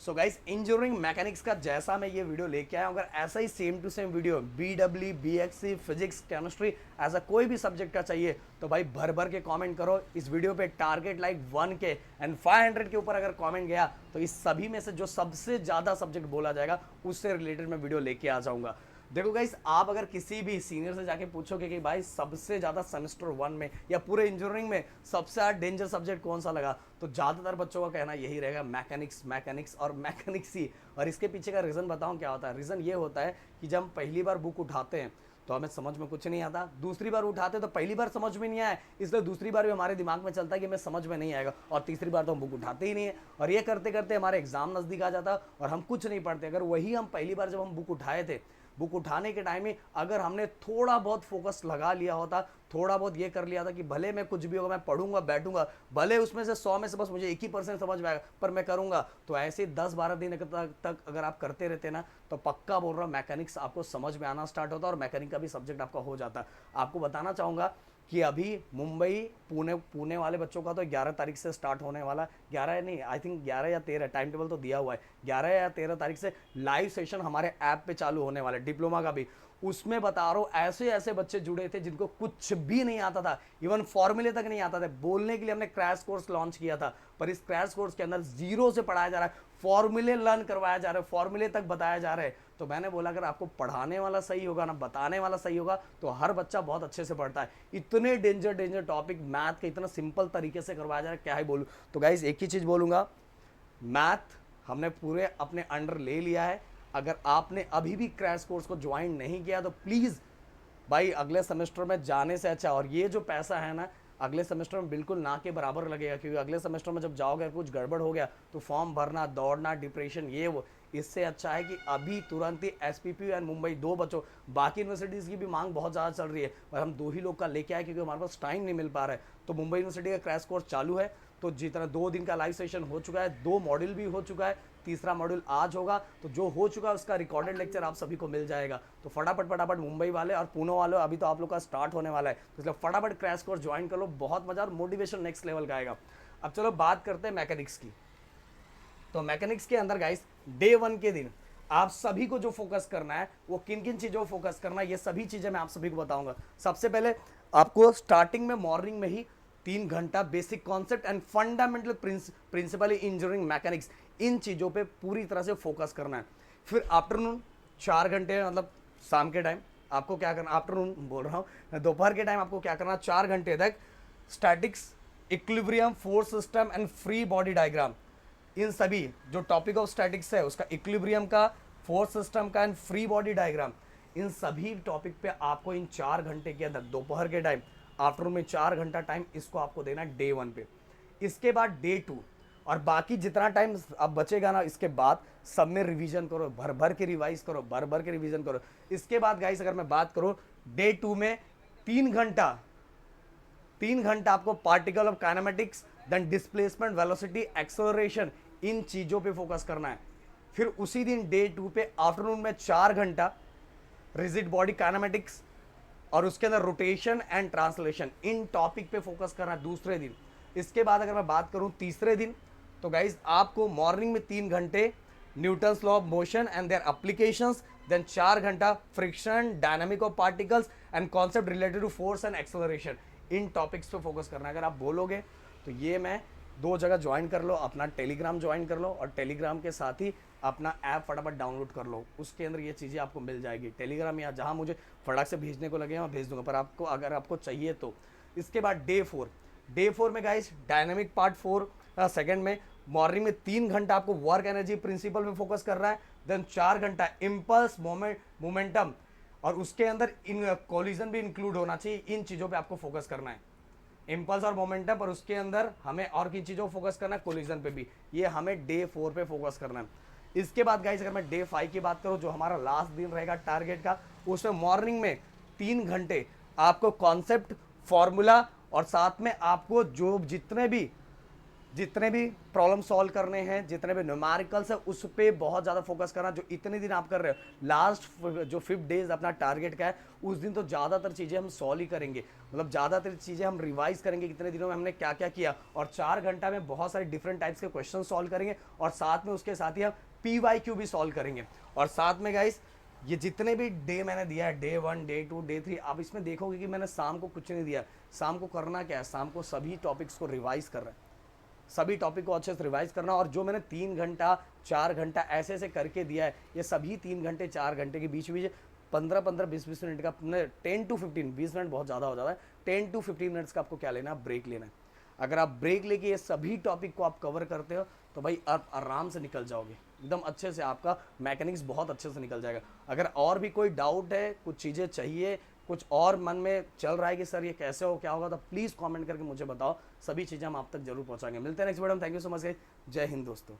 So guys engineering mechanics का जैसा मैं ये वीडियो लेके आया हूं, अगर ऐसा ही same to same video BW BSc physics chemistry ऐसा कोई भी सब्जेक्ट का चाहिए तो भाई भर भर के कमेंट करो। इस वीडियो पे टारगेट लाइक 1K एंड 500 के ऊपर अगर कमेंट गया तो इस सभी में से जो सबसे ज़्यादा सब्जेक्ट बोला जाएगा उससे रिलेटेड मैं वीडियो लेके आ जाऊंगा। देखो गाइस, आप अगर किसी भी सीनियर से जाके पूछोगे कि भाई सबसे ज़्यादा सेमेस्टर 1 में या पूरे इंजीनियरिंग में सबसे ज़्यादा डेंजर सब्जेक्ट कौन सा लगा, तो ज़्यादातर बच्चों का कहना यही रहेगा मैकेनिक्स मैकेनिक्स और मैकेनिक्स ही। और इसके पीछे का रीज़न बताऊं क्या होता है। रीज़न ये होता है कि जब हम पहली बार बुक उठाते हैं तो हमें समझ में कुछ नहीं आता, दूसरी बार उठाते तो पहली बार समझ में नहीं आया, इसलिए दूसरी बार भी हमारे दिमाग में चलता है कि हमें समझ में नहीं आएगा, और तीसरी बार तो हम बुक उठाते ही नहीं है। और ये करते करते हमारे एग्जाम नज़दीक आ जाता और हम कुछ नहीं पढ़ते। अगर वही हम पहली बार जब हम बुक उठाए थे, बुक उठाने के टाइम में अगर हमने थोड़ा बहुत फोकस लगा लिया होता, थोड़ा बहुत ये कर लिया था कि भले मैं कुछ भी होगा मैं पढ़ूंगा बैठूंगा, भले उसमें से 100 में से बस मुझे 1% समझ में आएगा पर मैं करूंगा, तो ऐसे 10-12 दिन तक अगर आप करते रहते ना तो पक्का बोल रहा हूँ मैकेनिक्स आपको समझ में आना स्टार्ट होता है और मैकेनिक का भी सब्जेक्ट आपका हो जाता है। आपको बताना चाहूँगा कि अभी मुंबई पुणे वाले बच्चों का तो 11 तारीख से स्टार्ट होने वाला, 11 नहीं आई थिंक 11 या 13, टाइम टेबल तो दिया हुआ है, 11 या 13 तारीख से लाइव सेशन हमारे ऐप पे चालू होने वाला है, डिप्लोमा का भी। उसमें बता रहा हूँ ऐसे ऐसे बच्चे जुड़े थे जिनको कुछ भी नहीं आता था, इवन फॉर्मूले तक नहीं आता था। बोलने के लिए हमने क्रैश कोर्स लॉन्च किया था, पर इस क्रैश कोर्स के अंदर जीरो से पढ़ाया जा रहा है, फॉर्मूले लर्न करवाया जा रहा है, फॉर्मूले तक बताया जा रहा है। तो मैंने बोला अगर आपको पढ़ाने वाला सही होगा ना बताने वाला सही होगा तो हर बच्चा बहुत अच्छे से पढ़ता है। इतने डेंजर टॉपिक मैथ के इतना सिंपल तरीके से करवाया जा रहा है, क्या ही बोलूँ। तो गाइज एक ही चीज़ बोलूँगा, मैथ हमने पूरे अपने अंडर ले लिया है। अगर आपने अभी भी क्रैश कोर्स को ज्वाइन नहीं किया तो प्लीज़ भाई अगले सेमेस्टर में जाने से अच्छा, और ये जो पैसा है ना अगले सेमेस्टर में बिल्कुल ना के बराबर लगेगा, क्योंकि अगले सेमेस्टर में जब जाओगे कुछ गड़बड़ हो गया तो फॉर्म भरना, दौड़ना, डिप्रेशन, ये वो। इससे अच्छा है कि अभी तुरंत ही एसपीपी एंड मुंबई दो बच्चों, बाकी यूनिवर्सिटीज़ की भी मांग बहुत ज़्यादा चल रही है पर हम 2 ही लोग का लेके आए क्योंकि हमारे पास टाइम नहीं मिल पा रहा है। तो मुंबई यूनिवर्सिटी का क्रैश कोर्स चालू है, तो जितना 2 दिन का लाइव सेशन हो चुका है, 2 मॉड्यूल भी हो चुका है, तीसरा मॉड्यूल आज होगा, तो जो हो चुका है उसका रिकॉर्डेड लेक्चर आप सभी को मिल जाएगा। तो फटाफट फटाफट मुंबई वाले और पुणे वाले, अभी तो आप लोग का स्टार्ट होने वाला है, तो इसलिए फटाफट क्रैश कोर्स ज्वाइन कर लो, बहुत मजा और मोटिवेशन नेक्स्ट लेवल का आएगा। अब चलो बात करते हैं मैकेनिक्स की। तो मैकेनिक्स के अंदर गाइस डे 1 के दिन आप सभी को जो फोकस करना है वो किन किन चीज़ों को फोकस करना है, ये सभी चीज़ें मैं आप सभी को बताऊंगा। सबसे पहले आपको स्टार्टिंग में मॉर्निंग में ही 3 घंटा basic concept and fundamental principle engineering mechanics, इन चीज़ों पे पूरी तरह से फोकस करना है। फिर आफ्टरनून 4 घंटे, मतलब शाम के टाइम आपको क्या करना, आफ्टरनून बोल रहा हूँ, दोपहर के टाइम आपको क्या करना, 4 घंटे तक statics, equilibrium, force system and free body diagram, इन सभी जो टॉपिक ऑफ स्टैटिक्स है उसका, इक्विलिब्रियम का, फोर्स सिस्टम का एंड फ्री बॉडी डायग्राम, इन सभी टॉपिक पे आपको इन 4 घंटे के अंदर दोपहर के टाइम, आफ्टरनून में 4 घंटा टाइम इसको आपको देना है डे 1 पे। इसके बाद डे 2 और बाकी जितना टाइम अब बचेगा ना इसके बाद सब में रिवीजन करो, भर भर के रिवाइज करो, भर भर के रिवीजन करो। इसके बाद गाइस अगर मैं बात करूं डे 2 में 3 घंटा, 3 घंटा आपको particle of kinematics, then displacement, velocity, acceleration, इन चीजों पे फोकस करना है। फिर उसी दिन डे 2 पे आफ्टरनून में 4 घंटा रिजिड बॉडी काइनेमेटिक्स और उसके अंदर rotation and translation, in topic पे फोकस करना है दूसरे दिन। इसके बाद अगर मैं बात करूं तीसरे दिन, तो गाइज आपको मॉर्निंग में 3 घंटे Newton's law of motion and their applications, then 4 घंटा friction, dynamic of particles and concept related to force and acceleration, इन टॉपिक्स पे फोकस करना है। अगर आप बोलोगे तो ये मैं 2 जगह ज्वाइन कर लो, अपना टेलीग्राम ज्वाइन कर लो और टेलीग्राम के साथ ही अपना ऐप फटाफट डाउनलोड कर लो, उसके अंदर ये चीज़ें आपको मिल जाएगी। टेलीग्राम या जहाँ मुझे फटाक से भेजने को लगे मैं भेज दूंगा, पर आपको अगर आपको चाहिए तो। इसके बाद डे 4 में गाइस डायनामिक पार्ट 4 सेकंड में मॉर्निंग में 3 घंटा आपको वर्क एनर्जी प्रिंसिपल में फोकस कर रहा है, देन 4 घंटा इम्पल्स, मोमेंटम, और उसके अंदर इन कोलिजन भी इंक्लूड होना चाहिए, इन चीज़ों पे आपको फोकस करना है, इम्पल्स और मोमेंटम, और उसके अंदर हमें और किन चीज़ों को फोकस करना है, कोलिजन पे भी, ये हमें डे 4 पे फोकस करना है। इसके बाद गाइस अगर मैं डे 5 की बात करूं जो हमारा लास्ट दिन रहेगा टारगेट का, उसमें मॉर्निंग में 3 घंटे आपको कॉन्सेप्ट, फॉर्मूला और साथ में आपको जो जितने भी जितने भी प्रॉब्लम सॉल्व करने हैं, जितने भी न्यूमेरिकल्स है, उस पे बहुत ज़्यादा फोकस करना। जो इतने दिन आप कर रहे हो, लास्ट जो 5 डेज अपना टारगेट का है, उस दिन तो ज़्यादातर चीज़ें हम सॉल्व ही करेंगे, मतलब ज़्यादातर चीज़ें हम रिवाइज करेंगे कितने दिनों में हमने क्या क्या किया, और 4 घंटा में बहुत सारे डिफरेंट टाइप्स के क्वेश्चन सॉल्व करेंगे, और साथ में उसके साथ ही हम PYQ भी सॉल्व करेंगे। और साथ में गाइस, ये जितने भी डे मैंने दिया है, डे 1, डे 2, डे 3, आप इसमें देखोगे कि मैंने शाम को कुछ नहीं दिया। शाम को करना क्या है, शाम को सभी टॉपिक्स को रिवाइज कर रहे हैं, सभी टॉपिक को अच्छे से रिवाइज करना। और जो मैंने 3 घंटा 4 घंटा ऐसे ऐसे करके दिया है, ये सभी 3 घंटे 4 घंटे के बीच बीच 15-15 20-20 मिनट का, 10 to 15, 20 मिनट बहुत ज़्यादा हो जाता है, 10 to 15 मिनट्स का आपको क्या लेना है, ब्रेक लेना है। अगर आप ब्रेक लेके ये सभी टॉपिक को आप कवर करते हो, तो भाई आप आराम से निकल जाओगे एकदम अच्छे से, आपका मैकेनिक्स बहुत अच्छे से निकल जाएगा। अगर और भी कोई डाउट है, कुछ चीज़ें चाहिए, कुछ और मन में चल रहा है कि सर ये कैसे हो, क्या होगा, तो प्लीज़ कमेंट करके मुझे बताओ, सभी चीज़ें हम आप तक जरूर पहुंचाएंगे। मिलते हैं नेक्स्ट वीडियो में। Thank you so much guys, जय हिंद दोस्तों।